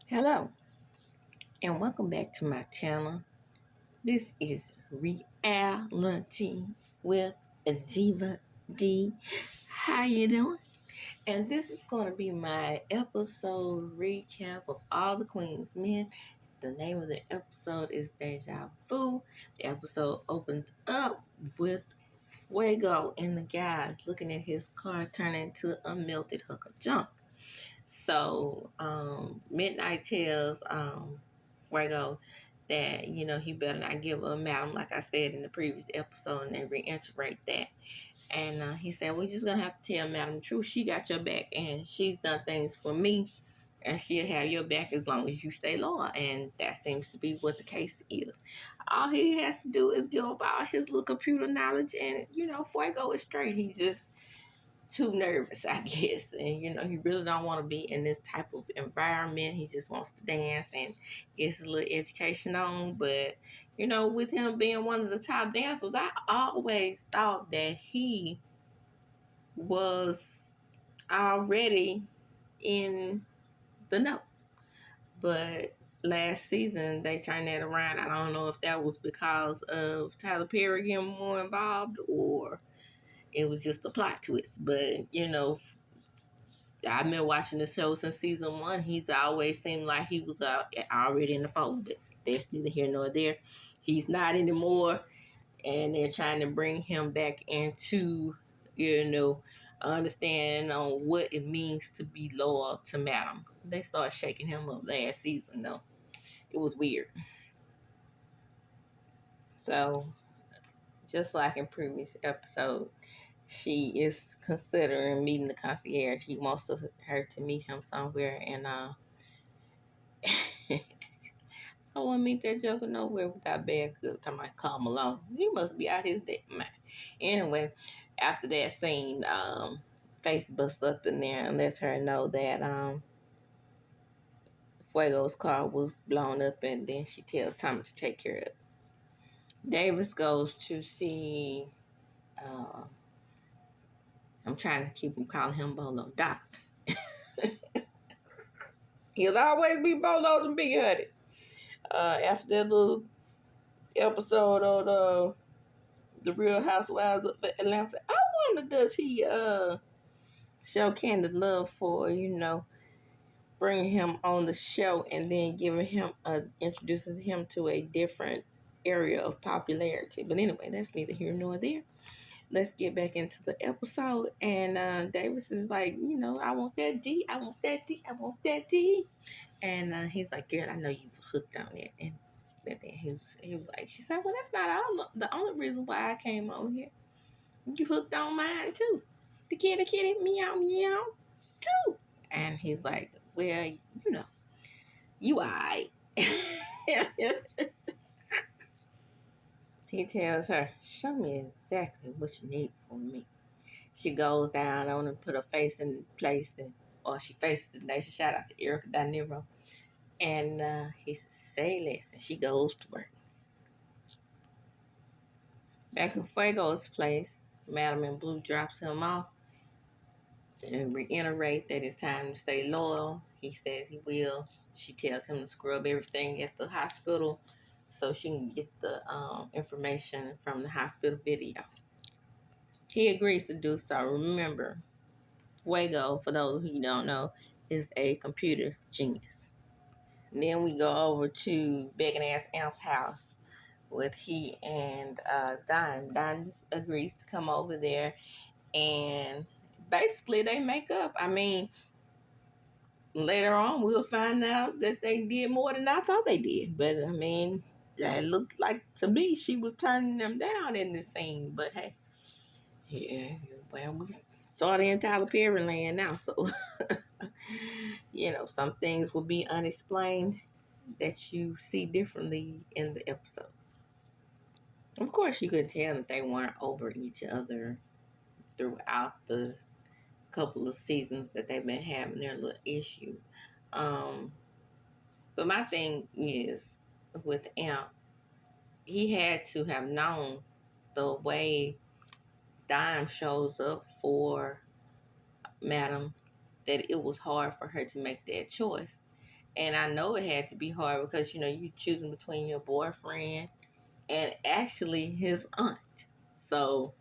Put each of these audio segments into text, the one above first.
Hello and welcome back to my channel. This is Reality with Aziva D. How you doing? And this is going to be my episode recap of All the Queen's Men. The name of the episode is Déjà Vu. The episode opens up with Fuego and the guys looking at his car turning into a melted hunk of junk. So Midnight tells Fuego that, he better not give her a madam, like I said in the previous episode, and they reiterate that. And he said, we're just going to have to tell Madam the truth. She got your back, and she's done things for me, and she'll have your back as long as you stay loyal. And that seems to be what the case is. All he has to do is give up all his little computer knowledge, and, Fuego is straight. He just too nervous, I guess. And, he really don't want to be in this type of environment. He just wants to dance and get his little education on. But, with him being one of the top dancers, I always thought that he was already in the know. But last season, they turned that around. I don't know if that was because of Tyler Perry getting more involved or it was just a plot twist. But, I've been watching the show since season 1. He's always seemed like he was already in the fold. But that's neither here nor there. He's not anymore. And they're trying to bring him back into, understanding on what it means to be loyal to Madam. They started shaking him up last season, though. It was weird. So, just like in previous episode, she is considering meeting the concierge. He wants her to meet him somewhere, and I want to meet that joker nowhere without bad good. Talking about Carl Malone. He must be out his day, man. Anyway, after that scene, Face busts up in there and lets her know that Fuego's car was blown up, and then she tells Tommy to take care of it. Davis goes to see. I'm trying to keep him calling him Bolo Doc. He'll always be Bolo and Big Headed. After that little episode on the Real Housewives of Atlanta, I wonder, does he show candid love for, bringing him on the show and then giving him introducing him to a different area of popularity. But anyway, that's neither here nor there. Let's get back into the episode. And Davis is like, I want that D. I want that D. I want that D. And he's like, girl, I know you was hooked on it. And then he was like, she said, well, that's not the only reason why I came over here. You hooked on mine too. The kitty, meow, meow, too. And he's like, well, you alright. He tells her, show me exactly what you need from me. She goes down on and put her face in place, or she faces the nation. Shout out to Erica Daniro. And he says, say less, and she goes to work. Back in Fuego's place, Madam in Blue drops him off and reiterate that it's time to stay loyal. He says he will. She tells him to scrub everything at the hospital so she can get the information from the hospital video. He agrees to do so. Remember, Fuego, for those who don't know, is a computer genius. And then we go over to begging ass Amp's house with he and Don. Don just agrees to come over there, and basically they make up. I mean, later on we'll find out that they did more than I thought they did. But I mean, that looked like to me she was turning them down in this scene. But hey, yeah, well, we sort of in Tyler Perry land now, so some things will be unexplained that you see differently in the episode. Of course, you could tell that they weren't over each other throughout the couple of seasons that they've been having their little issue. But my thing is, with Amp, he had to have known the way Dime shows up for Madam, that it was hard for her to make that choice. And I know it had to be hard because, you choosing between your boyfriend and actually his aunt. So,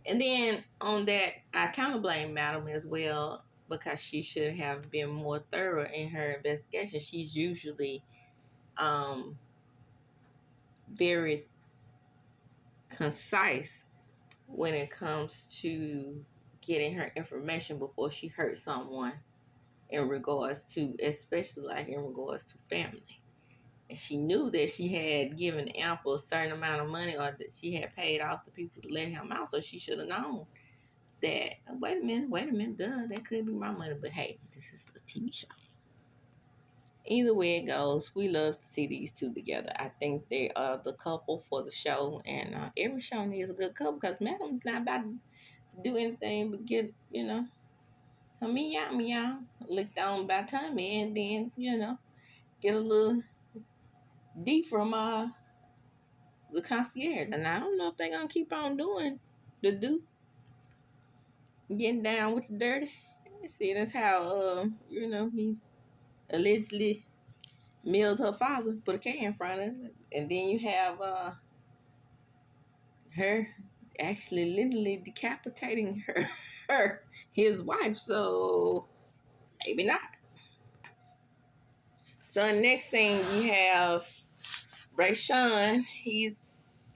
and then on that, I kind of blame Madam as well because she should have been more thorough in her investigation. She's usually um, very concise when it comes to getting her information before she hurts someone in regards to, especially like in regards to family. And she knew that she had given ample a certain amount of money or that she had paid off the people to let him out. So she should have known that, wait a minute, duh, that could be my money. But hey, this is a TV show. Either way it goes, we love to see these two together. I think they are the couple for the show. And every show needs a good couple because Madam's not about to do anything but get, her meow licked on by Tommy and then, get a little D from the concierge. And I don't know if they're gonna keep on doing the do getting down with the dirty. See, that's how he allegedly milled her father, put a can in front of him, and then you have her actually literally decapitating his wife. So maybe not. So the next thing you have Ray Sean. He's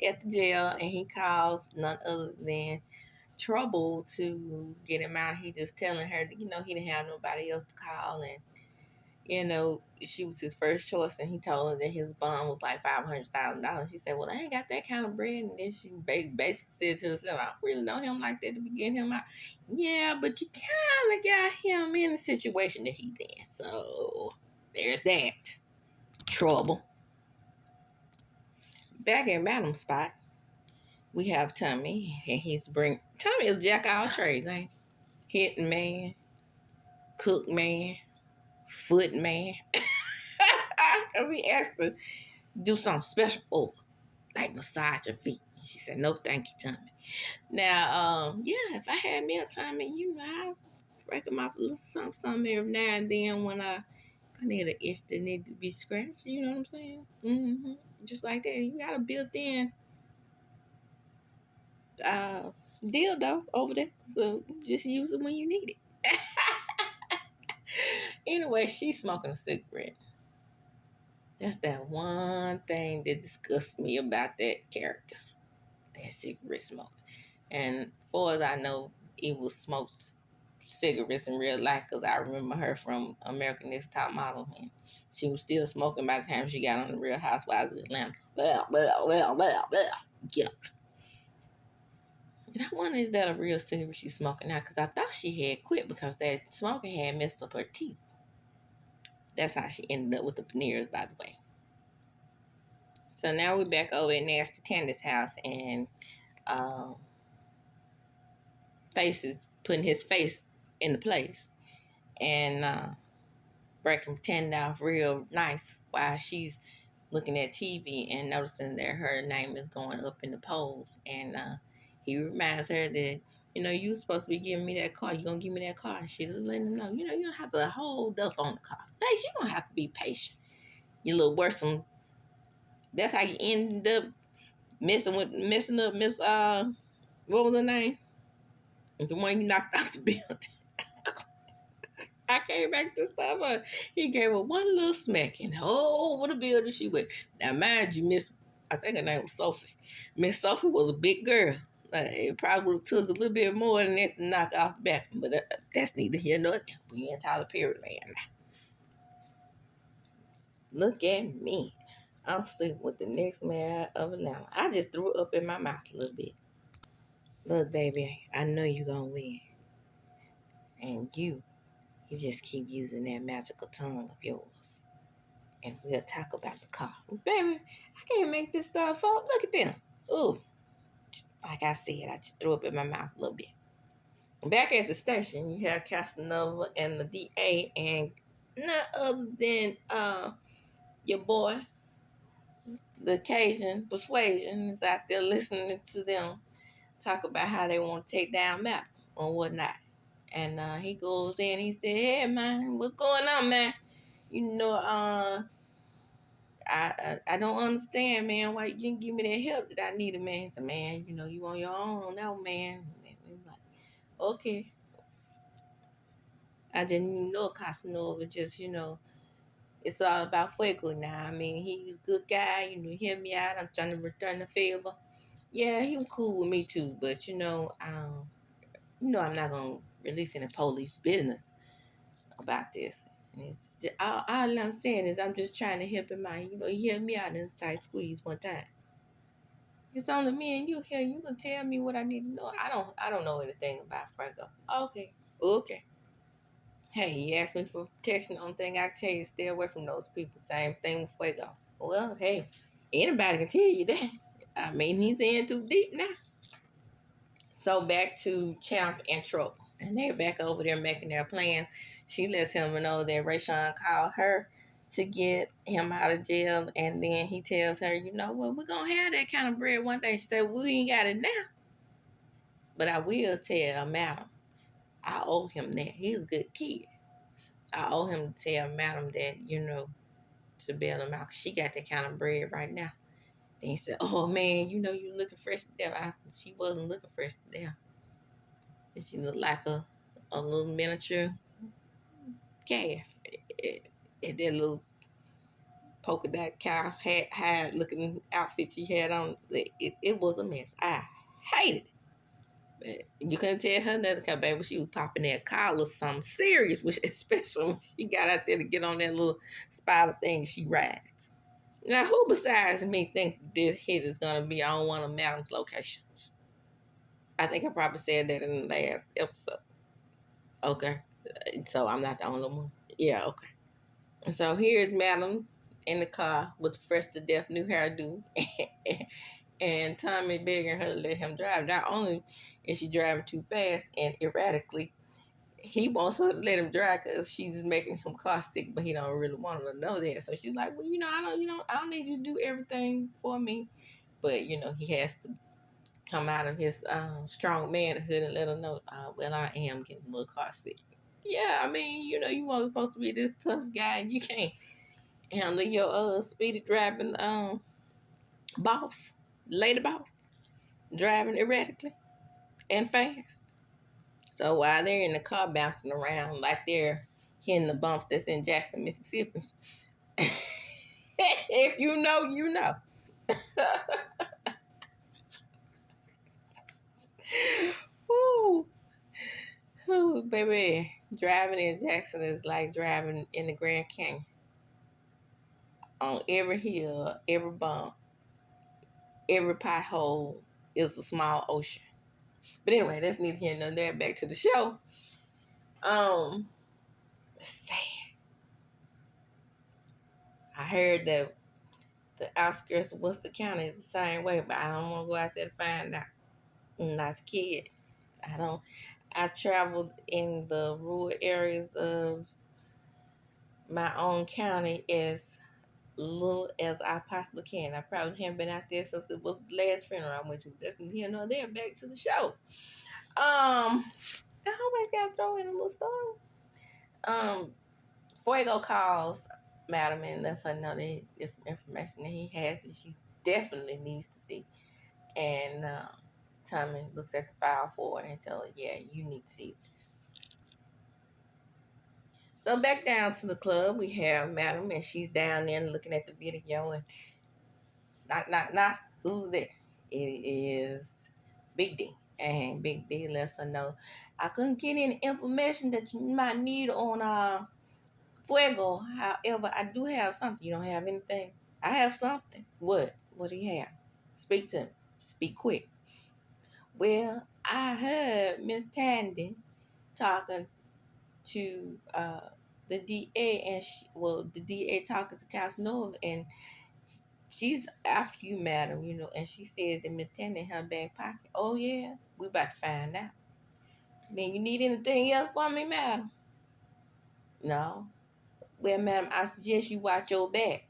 at the jail and he calls none other than Trouble to get him out. He just telling her, he didn't have nobody else to call, and she was his first choice. And he told her that his bond was like $500,000. She said, "Well, I ain't got that kind of bread." And then she basically said to herself, "I don't really know him like that to be getting him out." Yeah, but you kind of got him in the situation that he's in. So there's that. Trouble. Back in Madam's spot, we have Tommy, and Tommy is jack of all trades, ain't he? Hitting man, cook man, foot man. Because he asked to do something special for her, like massage her feet. She said, "No, thank you, Tommy." Now, yeah, if I had me a Tommy, I'd break him off a little something every now and then when I need an itch that need to be scratched. You know what I'm saying? Mm-hmm. Just like that. You got a built-in dildo over there, so just use it when you need it. Anyway, she's smoking a cigarette. That's that one thing that disgusts me about that character. That cigarette smoking. And far as I know, Eva smokes cigarettes in real life because I remember her from American Next Top Model. And she was still smoking by the time she got on the Real Housewives of Atlanta. Yeah. And I wonder, is that a real cigarette she's smoking now? Because I thought she had quit because that smoking had messed up her teeth. That's how she ended up with the veneers, by the way. So now we're back over at Nasty Tandy's house, and Face is putting his face in the place, and breaking pretend off real nice while she's looking at TV and noticing that her name is going up in the polls. And he reminds her that, you were supposed to be giving me that car. You gonna give me that car? And she's letting him know, you don't have to hold up on the car. Face, you gonna have to be patient. You little worrisome. That's how you end up messing up Miss what was her name? The one you knocked out the building. I came back to stuff her. He gave her one little smack and what a building she went. Now mind you, I think her name was Sophie. Miss Sophie was a big girl. It probably would have took a little bit more than that to knock off the back. But that's neither here nor there. We in Tyler Perry land now. Look at me. I'm sleeping with the next man of Atlanta. I just threw it up in my mouth a little bit. Look, baby, I know you're going to win. And you just keep using that magical tongue of yours. And we'll talk about the car. Baby, I can't make this stuff up. Look at them. Ooh. Like I said, I just threw up in my mouth a little bit. Back at the station, you have Casanova and the DA, and none other than your boy, the Cajun Persuasion, is out there listening to them talk about how they want to take down Map or whatnot. And he goes in, he said, "Hey, man, what's going on, man?" You know, I don't understand, man, why you didn't give me that help that I needed, man. He said, man, you know, you on your own now, man. And it's like, okay. I didn't even know Casanova, just, you know, it's all about Fuego now. I mean, he was a good guy, you know, he helped me out. I'm trying to return the favor. Yeah, he was cool with me too, but I'm not gonna release any police business about this. And it's just, all I'm saying is I'm just trying to help him out. You know, he helped me out in a tight squeeze one time. It's only me and you here. You can tell me what I need to know. I don't know anything about Franco. Okay. Okay. Hey, he asked me for protection. The only thing I can tell you is stay away from those people. Same thing with Fuego. Well, hey, anybody can tell you that. I mean, he's in too deep now. So back to Champ and Trouble. And they're back over there making their plan. She lets him know that Rayshawn called her to get him out of jail. And then he tells her, you know what, we're going to have that kind of bread one day. She said, we ain't got it now. But I will tell Madam, I owe him that. He's a good kid. I owe him to tell Madam that, you know, to bail him out. 'Cause she got that kind of bread right now. Then he said, oh, man, you know, you looking fresh to death. She wasn't looking fresh to death. She looked like a little miniature calf. That little polka dot cow hat looking outfit she had on. It was a mess. I hated it. But you couldn't tell her nothing because, baby, she was popping that collar something serious, which especially when she got out there to get on that little spider thing she rides. Now, who besides me think this hit is going to be on one of Madam's locations? I think I probably said that in the last episode. Okay. So I'm not the only one. Yeah, okay. And so here's Madam in the car with the fresh to death new hairdo. And Tommy begging her to let him drive. Not only is she driving too fast and erratically, he wants her to let him drive because she's making him car sick, but he don't really want her to know that. So she's like, well, I don't need you to do everything for me. But, you know, he has to come out of his strong manhood and let her know, well, I am getting a little car sick. Yeah, I mean, you know, you weren't supposed to be this tough guy, and you can't handle your speedy driving boss, lady boss, driving erratically and fast. So while they're in the car bouncing around like they're hitting the bump that's in Jackson, Mississippi, if you know, you know. Woo, woo, baby, driving in Jackson is like driving in the Grand Canyon. On every hill, every bump, every pothole is a small ocean. But anyway, that's neither here nor there. Back to the show. Sad. I heard that the outskirts of Worcester County is the same way, but I don't want to go out there to find out. I'm not the kid. I don't. I traveled in the rural areas of my own county as little as I possibly can. I probably haven't been out there since it was the last funeral I went to. That's neither here nor there. Back to the show. I always gotta throw in a little story. Fuego calls Madam and lets her know that there's some information that he has that she definitely needs to see. And Tommy looks at the file for her and tells her, yeah, you need to see this. So back down to the club, we have Madam, and she's down there looking at the video, and knock, knock, knock, who's there? It is Big D. And Big D lets her know, I couldn't get any information that you might need on Fuego. However, I do have something. You don't have anything? I have something. What? What do you have? Speak to me. Speak quick. Well, I heard Miss Tandy talking to the DA, and the DA talking to Casanova, and she's after you, Madam, you know, and she says that Miss Tandy in her back pocket. Oh, yeah? We about to find out. Then you need anything else for me, Madam? No. Well, Madam, I suggest you watch your back.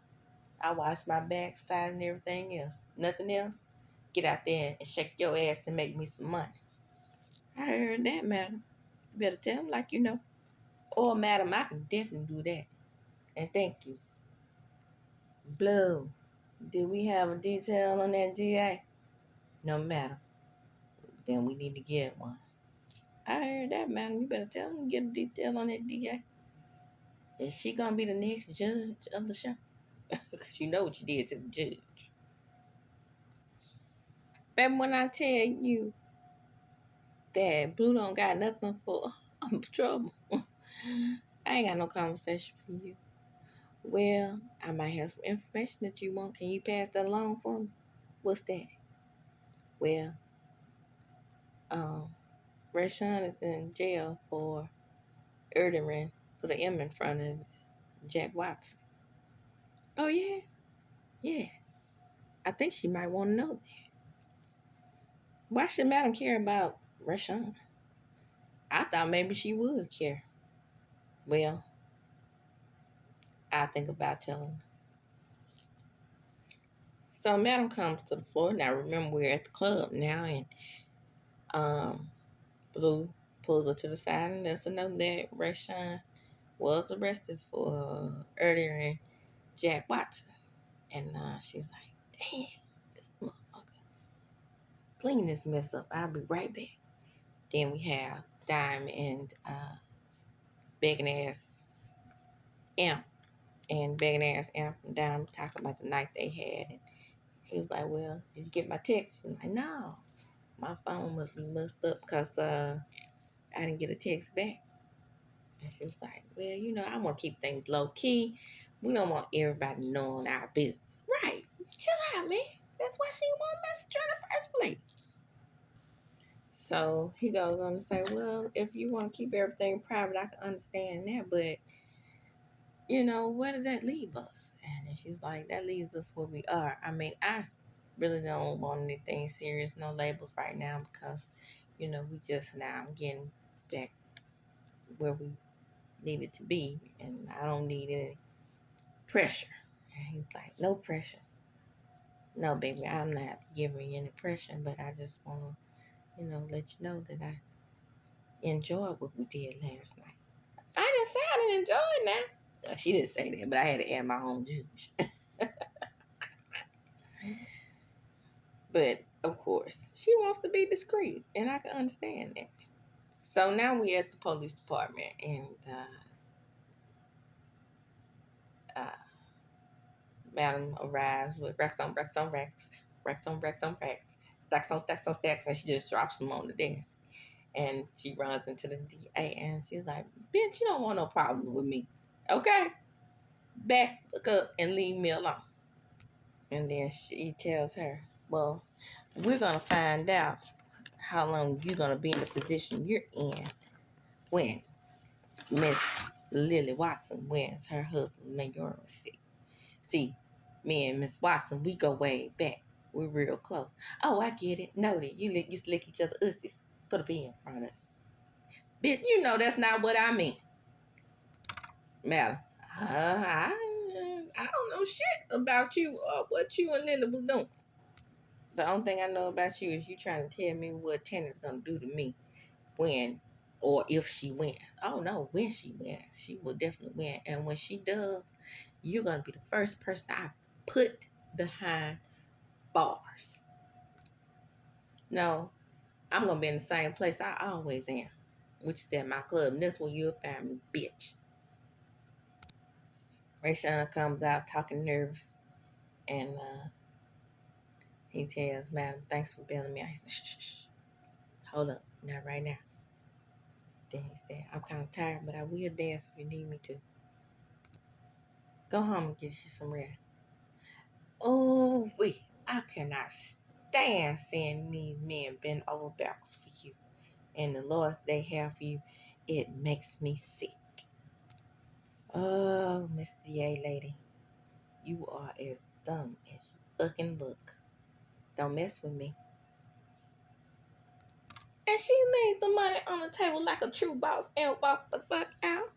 I watch my back, side, and everything else. Nothing else? Get out there and shake your ass and make me some money. I heard that, Madam. You better tell him like you know. Oh, Madam, I can definitely do that. And thank you. Blue, did we have a detail on that GA? No matter. Then we need to get one. I heard that, madam. You better tell him to get a detail on that DA. Is she gonna be the next judge of the show? Because you know what you did to the judge. Baby, when I tell you that Blue don't got nothing for trouble, I ain't got no conversation for you. Well, I might have some information that you want. Can you pass that along for me? What's that? Well, um, Rashawn is in jail for ordering, put an M in front of Jack Watson. Oh, yeah? Yeah. I think she might want to know that. Why should Madam care about Rashawn? I thought maybe she would care. Well, I think about telling her. So Madam comes to the floor. Now remember we're at the club now, and um, Blue pulls her to the side and lets her know that Rashawn was arrested for ordering Jack Watson. And she's like, damn, this motherfucker. Clean this mess up. I'll be right back. Then we have Dime and begging ass Amp. And begging ass Amp and Dime talking about the night they had. And he was like, well, did you get my text? She was like, no. My phone must be messed up because I didn't get a text back. And she was like, well, I want to keep things low key. We don't want everybody knowing our business. Right. Chill out, man. That's why she want to mess with you in the first place. So he goes on to say, well, if you want to keep everything private, I can understand that. But, where does that leave us? And then she's like, that leaves us where we are. I mean, I really don't want anything serious, no labels right now because, we just now getting back where we needed to be. And I don't need any pressure. And he's like, no pressure. No, baby, I'm not giving you any pressure, but I just want to, let you know that I enjoyed what we did last night. I didn't say I didn't enjoy it now. She didn't say that, but I had to add my own juice. But, of course, she wants to be discreet, and I can understand that. So now we at the police department, and Madam arrives with racks on racks on racks, racks on racks on racks, stacks on stacks on stacks, and she just drops them on the desk. And she runs into the DA, and she's like, bitch, you don't want no problems with me. Okay? Back up and leave me alone. And then she tells her, well, we're going to find out how long you're going to be in the position you're in when Miss Lily Watson wins her husband's mayoral seat. See, me and Miss Watson, we go way back. We're real close. Oh, I get it. Noted. You lick each other ussies. Put a P in front of it. Bitch, that's not what I mean. Mal, I don't know shit about you or what you and Lily was doing. The only thing I know about you is you trying to tell me what Tana's gonna do to me when or if she wins. Oh no, when she wins, she will definitely win. And when she does, you're gonna be the first person I put behind bars. No, I'm gonna be in the same place I always am, which is at my club. And that's where you'll find me, bitch. Rayshawn comes out talking nervous, and he tells Madam, thanks for bailing me out. He said, shh. Hold up, not right now. Then he said, I'm kind of tired, but I will dance if you need me to. Go home and get you some rest. Oh, I cannot stand seeing these men bend over backwards for you. And the Lord they have for you, it makes me sick. Oh, Miss DA lady, you are as dumb as you fucking look. Don't mess with me. And she lays the money on the table like a true boss and walks the fuck out.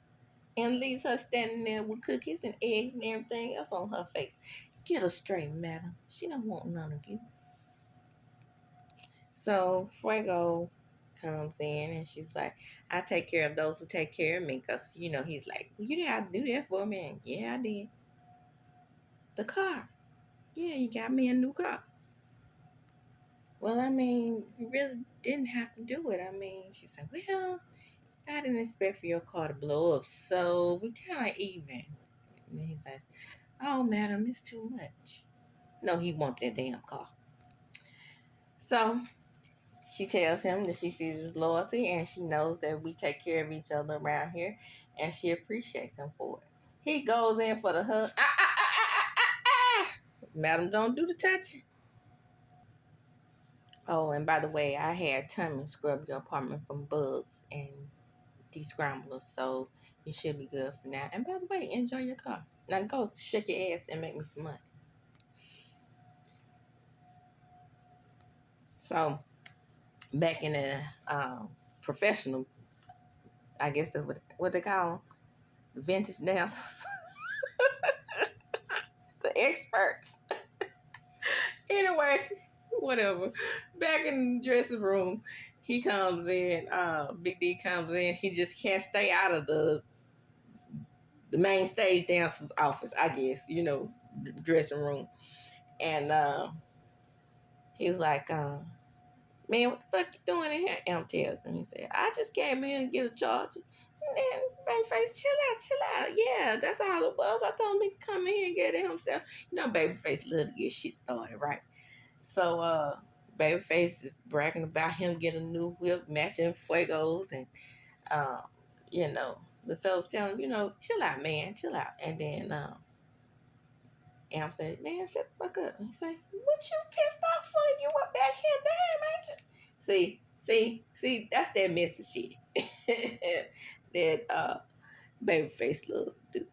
And leaves her standing there with cookies and eggs and everything else on her face. Get her straight, madam. She don't want none of you. So Fuego comes in and she's like, I take care of those who take care of me. Because, he's like, well, you didn't have to do that for me. And yeah, I did. The car. Yeah, you got me a new car. Well, I mean, you really didn't have to do it. I mean, she said, well, I didn't expect for your car to blow up. So we kind of even. And he says, oh, madam, it's too much. No, he wanted a damn car. So she tells him that she sees his loyalty and she knows that we take care of each other around here and she appreciates him for it. He goes in for the hug. Madam, don't do the touching. Oh, and by the way, I had Tommy scrub your apartment from bugs and descramblers, so you should be good for now. And by the way, enjoy your car. Now go shake your ass and make me some money. So, back in the professional, I guess that's what they call them, the vintage dancers, the experts. Anyway, whatever. Back in the dressing room, he comes in. Big D comes in. He just can't stay out of the main stage dancer's office, I guess. The dressing room, and he was like, man, what the fuck you doing in here? Em tells him. He said, I just came in to get a charger. And then Babyface, chill out. Yeah, that's all it was. I told him he could come in here and get it himself. Babyface love to get shit started, right? So, Babyface is bragging about him getting a new whip, matching Fuegos, and, the fellas tell him, chill out, man, chill out. And then, Am said, man, shut the fuck up. And he said, what you pissed off for? You went back here, damn, ain't you? See, that's that messy shit that Babyface loves to do.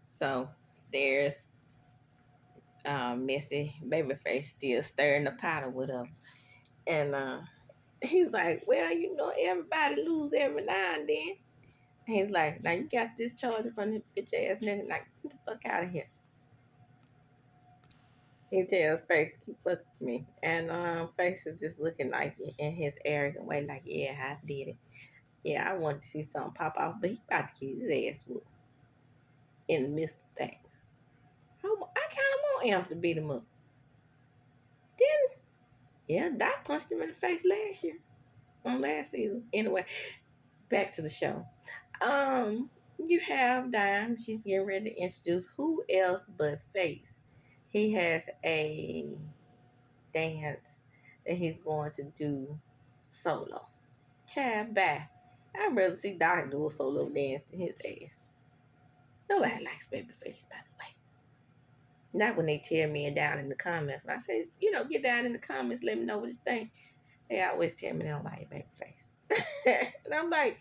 So there's messy Babyface still stirring the pot or whatever. And he's like, well, everybody lose every now and then. And he's like, now you got this charger from this bitch ass nigga. Like, get the fuck out of here. He tells Face, keep up with me. And Face is just looking like in his arrogant way, like, yeah, I did it. Yeah, I wanted to see something pop off, but he about to get his ass whooped in the midst of things. I kind of want him to beat him up. Then, yeah, Doc punched him in the face last season. Anyway, back to the show. You have Dime. She's getting ready to introduce who else but Face. He has a dance that he's going to do solo. Child, bye. I'd rather see Doc do a solo dance than his ass. Nobody likes Babyface, by the way. Not when they tear me down in the comments. When I say, get down in the comments, let me know what you think. They always tell me they don't like Babyface. And I'm like,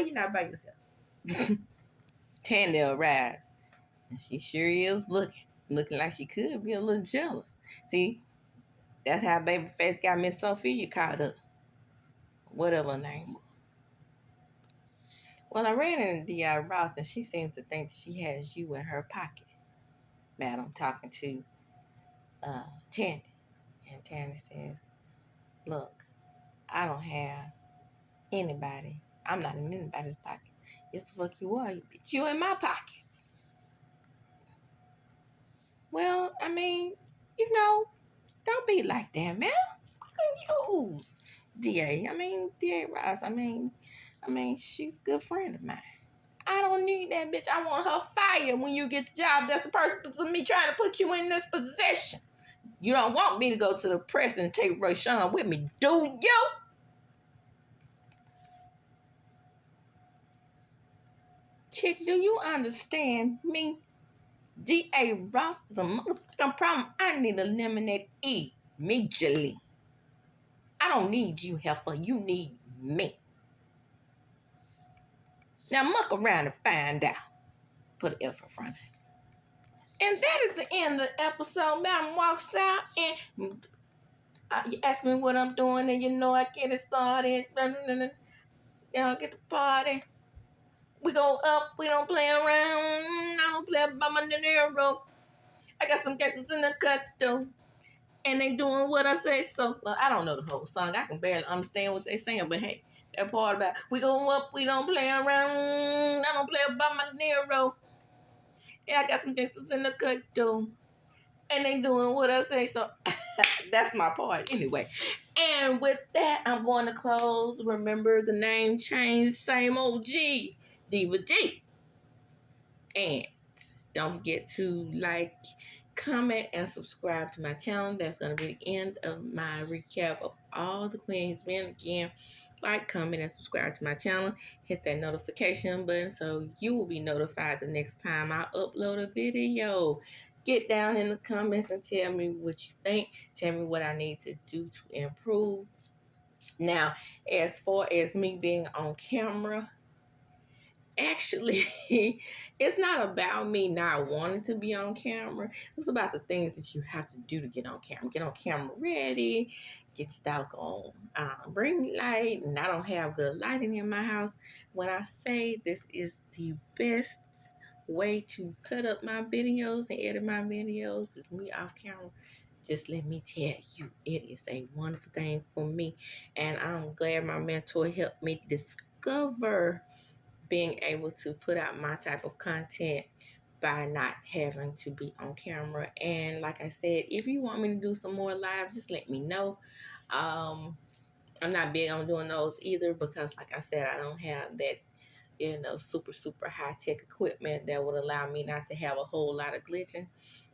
you're not by yourself. Tandy arrives. And she sure is looking like she could be a little jealous. See, that's how Babyface got Miss Sophia caught up. Whatever her name was. Well, I ran into D.I. Ross, and she seems to think that she has you in her pocket. Madam, talking to Tandy. And Tandy says, look, I don't have anybody. I'm not in anybody's pocket. Yes, the fuck you are. Bitch, you in my pockets. Well, I mean, don't be like that, man. You use D.A. D.A. Ross. She's a good friend of mine. I don't need that bitch. I want her fired when you get the job. That's the purpose of me trying to put you in this position. You don't want me to go to the press and take Rayshawn with me, do you? Chick, do you understand me? D.A. Ross is a motherfucking problem. I need to eliminate immediately. I don't need you, heifer. You need me. Now muck around and find out. Put an F in front of it. And that is the end of the episode. Madam walks out and you ask me what I'm doing, and I get it started. Get the party. We go up. We don't play around. I don't play by my dinero. I got some gangsters in the cut, though. And they doing what I say. So well, I don't know the whole song. I can barely understand what they saying. But hey, that part about we go up, we don't play around. I don't play about my Nero. Yeah, I got some gangsters in the cut though. And they doing what I say. So that's my part anyway. And with that, I'm going to close. Remember the name change, same old G, Diva D. And don't forget to like, comment, and subscribe to my channel. That's going to be the end of my recap of all the Queens win. Again, like, comment, and subscribe to my channel. Hit that notification button so you will be notified the next time I upload a video. Get down in the comments and tell me what you think. Tell me what I need to do to improve. Now, as far as me being on camera, actually, it's not about me not wanting to be on camera. It's about the things that you have to do to get on camera. Get on camera ready, get your doggone ring light, and I don't have good lighting in my house. When I say this is the best way to cut up my videos and edit my videos is me off camera. Just let me tell you, it is a wonderful thing for me. And I'm glad my mentor helped me discover being able to put out my type of content by not having to be on camera. And like I said, if you want me to do some more live, just let me know. I'm not big on doing those either because like I said, I don't have that, super high-tech equipment that would allow me not to have a whole lot of glitching.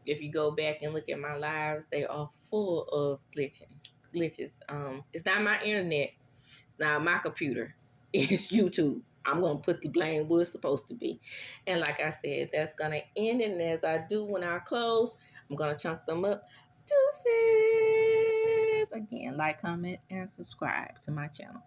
If you go back and look at my lives, they are full of glitches. It's not my internet. It's not my computer. It's YouTube. I'm going to put the blame where it's supposed to be. And like I said, that's going to end. And as I do when I close, I'm going to chunk them up. Deuces. Again, like, comment, and subscribe to my channel.